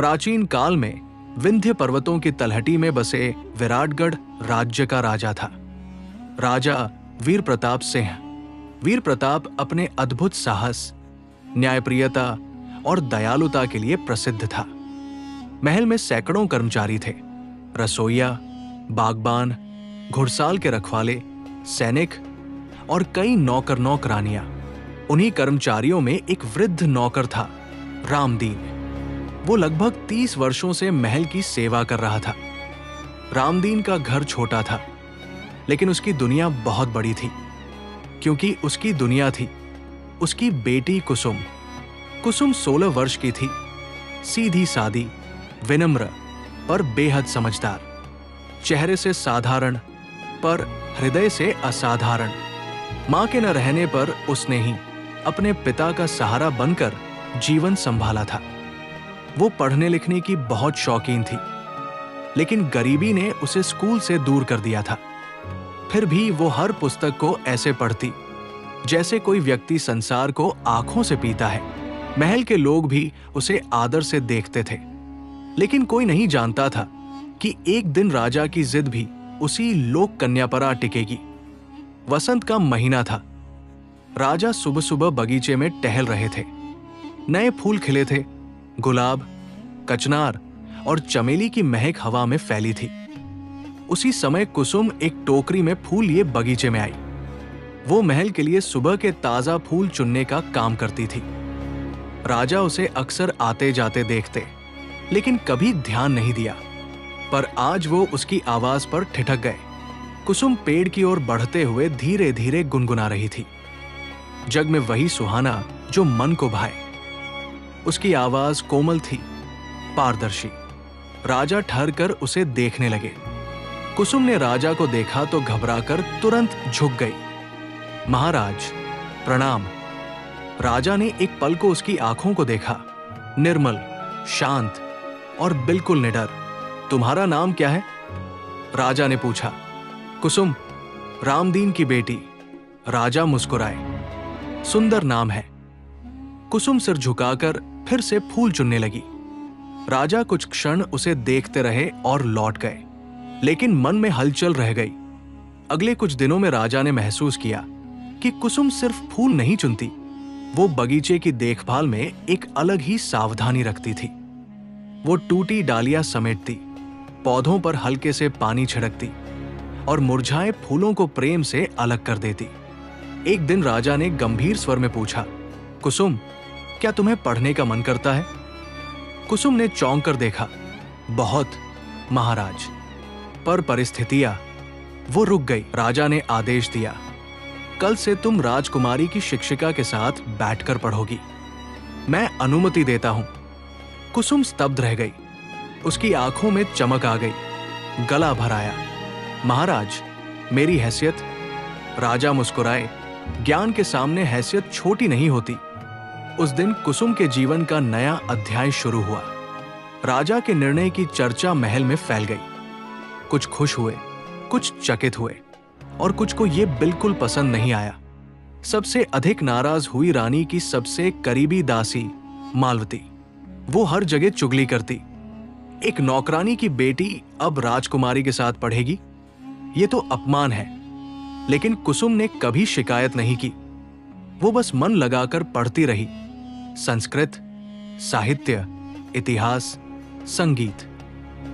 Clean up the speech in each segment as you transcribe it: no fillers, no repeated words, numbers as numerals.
प्राचीन काल में विंध्य पर्वतों की तलहटी में बसे विराटगढ़ राज्य का राजा था। राजा वीर प्रताप सिंह। वीर प्रताप अपने अद्भुत साहस, न्यायप्रियता और दयालुता के लिए प्रसिद्ध था। महल में सैकड़ों कर्मचारी थे, रसोइया, बागबान, घुड़साल के रखवाले, सैनिक और कई नौकर नौकरानियां। उन्हीं कर्मचारियों में एक वृद्ध नौकर था, रामदीन। वो लगभग 30 वर्षों से महल की सेवा कर रहा था। रामदीन का घर छोटा था, लेकिन उसकी दुनिया बहुत बड़ी थी, क्योंकि उसकी दुनिया थी उसकी बेटी कुसुम। कुसुम 16 वर्ष की थी, सीधी सादी, विनम्र पर बेहद समझदार, चेहरे से साधारण पर हृदय से असाधारण। मां के न रहने पर उसने ही अपने पिता का सहारा बनकर जीवन संभाला था। वो पढ़ने लिखने की बहुत शौकीन थी, लेकिन गरीबी ने उसे स्कूल से दूर कर दिया था। फिर भी वो हर पुस्तक को ऐसे पढ़ती जैसे कोई व्यक्ति संसार को आंखों से पीता है। महल के लोग भी उसे आदर से देखते थे, लेकिन कोई नहीं जानता था कि एक दिन राजा की जिद भी उसी लोक कन्या पर आ टिकेगी। वसंत का महीना था। राजा सुबह सुबह बगीचे में टहल रहे थे। नए फूल खिले थे, गुलाब, कचनार और चमेली की महक हवा में फैली थी। उसी समय कुसुम एक टोकरी में फूल लिए बगीचे में आई। वो महल के लिए सुबह के ताजा फूल चुनने का काम करती थी। राजा उसे अक्सर आते जाते देखते, लेकिन कभी ध्यान नहीं दिया। पर आज वो उसकी आवाज पर ठिठक गए। कुसुम पेड़ की ओर बढ़ते हुए धीरे धीरे गुनगुना रही थी, जग में वही सुहाना जो मन को भाए। उसकी आवाज कोमल थी, पारदर्शी। राजा ठहरकर उसे देखने लगे। कुसुम ने राजा को देखा तो घबराकर तुरंत झुक गई। महाराज, प्रणाम। राजा ने एक पल को उसकी आंखों को देखा, निर्मल, शांत और बिल्कुल निडर। तुम्हारा नाम क्या है? राजा ने पूछा। कुसुम, रामदीन की बेटी। राजा मुस्कुराए। सुंदर नाम है। कुसुम सिर झुकाकर फिर से फूल चुनने लगी। राजा कुछ क्षण उसे देखते रहे और लौट गए, लेकिन मन में हलचल रह गई। अगले कुछ दिनों में राजा ने महसूस किया कि कुसुम सिर्फ फूल नहीं चुनती, वो बगीचे की देखभाल में एक अलग ही सावधानी रखती थी। वो टूटी डालियां समेटती, पौधों पर हल्के से पानी छिड़कती और मुरझाए फूलों को प्रेम से अलग कर देती। एक दिन राजा ने गंभीर स्वर में पूछा, कुसुम, क्या तुम्हें पढ़ने का मन करता है? कुसुम ने चौंक कर देखा। बहुत, महाराज। पर परिस्थितियां। वो रुक गई। राजा ने आदेश दिया, कल से तुम राजकुमारी की शिक्षिका के साथ बैठकर पढ़ोगी। मैं अनुमति देता हूं। कुसुम स्तब्ध रह गई। उसकी आंखों में चमक आ गई। गला भर आया। महाराज, मेरी हैसियत। राजा मुस्कुराए। ज्ञान के सामने हैसियत छोटी नहीं होती। उस दिन कुसुम के जीवन का नया अध्याय शुरू हुआ। राजा के निर्णय की चर्चा महल में फैल गई। कुछ खुश हुए, कुछ चकित हुए और कुछ को यह बिल्कुल पसंद नहीं आया। सबसे अधिक नाराज हुई रानी की सबसे करीबी दासी मालवती। वो हर जगह चुगली करती। एक नौकरानी की बेटी अब राजकुमारी के साथ पढ़ेगी, ये तो अपमान है। लेकिन कुसुम ने कभी शिकायत नहीं की। वो बस मन लगाकर पढ़ती रही। संस्कृत, साहित्य, इतिहास, संगीत।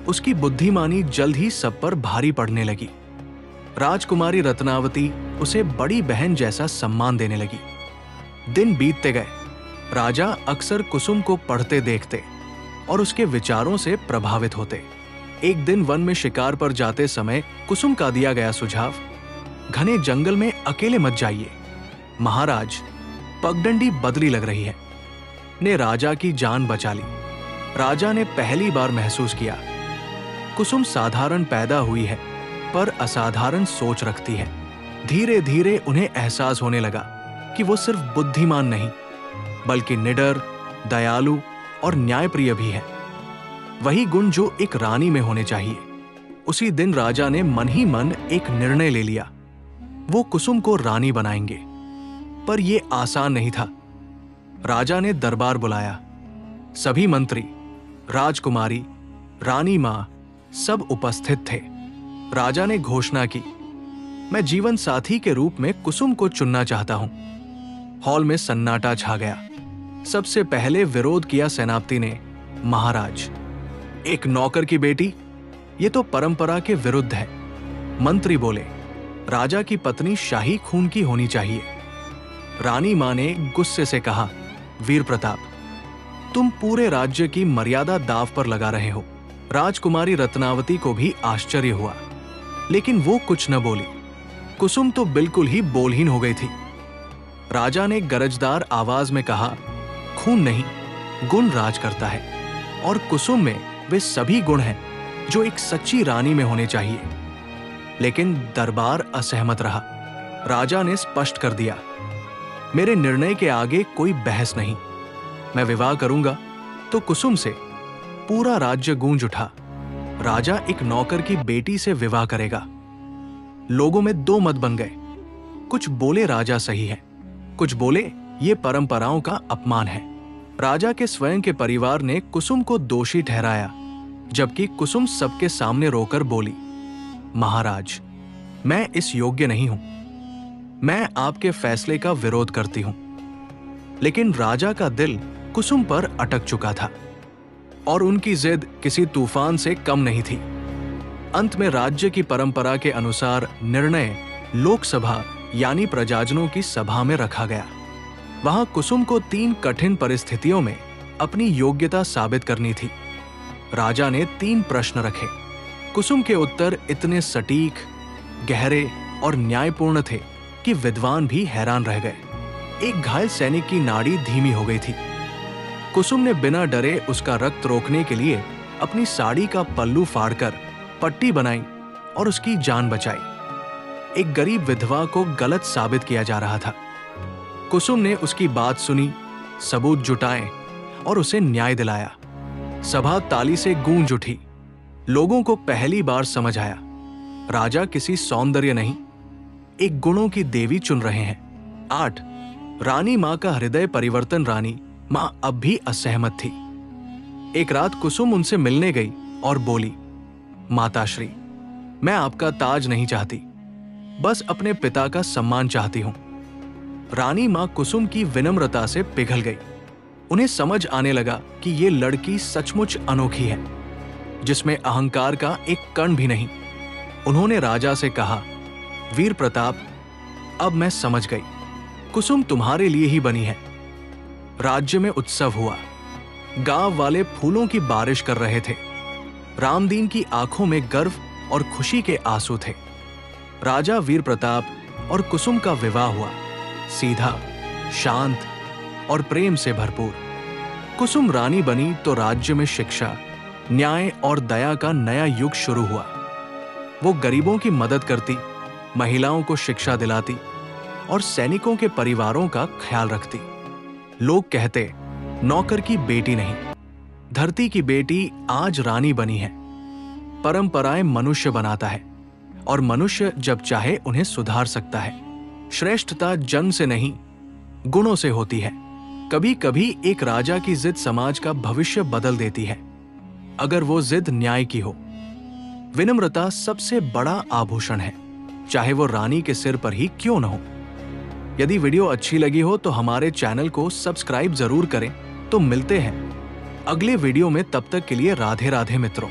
उसकी बुद्धिमानी जल्द ही सब पर भारी पड़ने लगी। राजकुमारी रत्नावती उसे बड़ी बहन जैसा सम्मान देने लगी। दिन बीतते गए। राजा अक्सर कुसुम को पढ़ते देखते और उसके विचारों से प्रभावित होते। एक दिन वन में शिकार पर जाते समय कुसुम का दिया गया सुझाव, घने जंगल में अकेले मत जाइए, महाराज, पगडंडी बदली लग रही है, ने राजा की जान बचा ली। राजा ने पहली बार महसूस किया, कुसुम साधारण पैदा हुई है पर असाधारण सोच रखती है। धीरे धीरे उन्हें एहसास होने लगा कि वो सिर्फ बुद्धिमान नहीं, बल्कि निडर, दयालु और न्यायप्रिय भी है। वही गुण जो एक रानी में होने चाहिए। उसी दिन राजा ने मन ही मन एक निर्णय ले लिया, वो कुसुम को रानी बनाएंगे। पर यह आसान नहीं था। राजा ने दरबार बुलाया। सभी मंत्री, राजकुमारी, रानी मां सब उपस्थित थे। राजा ने घोषणा की, मैं जीवन साथी के रूप में कुसुम को चुनना चाहता हूं। हॉल में सन्नाटा छा गया। सबसे पहले विरोध किया सेनापति ने, महाराज, एक नौकर की बेटी, ये तो परंपरा के विरुद्ध है। मंत्री बोले, राजा की पत्नी शाही खून की होनी चाहिए। रानी मां ने गुस्से से कहा, वीर प्रताप, तुम पूरे राज्य की मर्यादा दांव पर लगा रहे हो। राजकुमारी रत्नावती को भी आश्चर्य हुआ, लेकिन वो कुछ न बोली। कुसुम तो बिल्कुल ही बोलहीन हो गई थी। राजा ने गरजदार आवाज में कहा, खून नहीं, गुण राज करता है, और कुसुम में वे सभी गुण हैं जो एक सच्ची रानी में होने चाहिए। लेकिन दरबार असहमत रहा। राजा ने स्पष्ट कर दिया, मेरे निर्णय के आगे कोई बहस नहीं। मैं विवाह करूंगा तो कुसुम से। पूरा राज्य गूंज उठा। राजा एक नौकर की बेटी से विवाह करेगा। लोगों में दो मत बन गए। कुछ बोले राजा सही है, कुछ बोले ये परंपराओं का अपमान है। राजा के स्वयं के परिवार ने कुसुम को दोषी ठहराया, जबकि कुसुम सबके सामने रोकर बोली, महाराज, मैं इस योग्य नहीं हूं। मैं आपके फैसले का विरोध करती हूं। लेकिन राजा का दिल कुसुम पर अटक चुका था और उनकी जिद किसी तूफान से कम नहीं थी। अंत में राज्य की परंपरा के अनुसार निर्णय लोकसभा यानी प्रजाजनों की सभा में रखा गया। वहां कुसुम को 3 कठिन परिस्थितियों में अपनी योग्यता साबित करनी थी। राजा ने 3 प्रश्न रखे। कुसुम के उत्तर इतने सटीक, गहरे और न्यायपूर्ण थे कि विद्वान भी हैरान रह गए। एक घायल सैनिक की नाड़ी धीमी हो गई थी। कुसुम ने बिना डरे उसका रक्त रोकने के लिए अपनी साड़ी का पल्लू फाड़कर पट्टी बनाई और उसकी जान बचाई। एक गरीब विधवा को गलत साबित किया जा रहा था। कुसुम ने उसकी बात सुनी, सबूत जुटाए और उसे न्याय दिलाया। सभा ताली से गूंज उठी। लोगों को पहली बार समझ आया, राजा किसी सौंदर्य नहीं, एक गुणों की देवी चुन रहे हैं। 8 रानी मां का हृदय परिवर्तन। रानी मां अब भी असहमत थी। एक रात कुसुम उनसे मिलने गई और बोली, माताश्री, मैं आपका ताज नहीं चाहती, बस अपने पिता का सम्मान चाहती हूं। रानी मां कुसुम की विनम्रता से पिघल गई। उन्हें समझ आने लगा कि ये लड़की सचमुच अनोखी है, जिसमें अहंकार का एक कण भी नहीं। उन्होंने राजा से कहा, वीर प्रताप, अब मैं समझ गई, कुसुम तुम्हारे लिए ही बनी है। राज्य में उत्सव हुआ। गांव वाले फूलों की बारिश कर रहे थे। रामदीन की आंखों में गर्व और खुशी के आंसू थे। राजा वीर प्रताप और कुसुम का विवाह हुआ, सीधा, शांत और प्रेम से भरपूर। कुसुम रानी बनी तो राज्य में शिक्षा, न्याय और दया का नया युग शुरू हुआ। वो गरीबों की मदद करती, महिलाओं को शिक्षा दिलाती और सैनिकों के परिवारों का ख्याल रखती। लोग कहते, नौकर की बेटी नहीं, धरती की बेटी आज रानी बनी है। परंपराएं मनुष्य बनाता है और मनुष्य जब चाहे उन्हें सुधार सकता है। श्रेष्ठता जंग से नहीं, गुणों से होती है। कभी कभी एक राजा की जिद समाज का भविष्य बदल देती है, अगर वो जिद न्याय की हो। विनम्रता सबसे बड़ा आभूषण है, चाहे वो रानी के सिर पर ही क्यों न हो। यदि वीडियो अच्छी लगी हो तो हमारे चैनल को सब्सक्राइब जरूर करें। तो मिलते हैं अगले वीडियो में, तब तक के लिए राधे राधे मित्रों।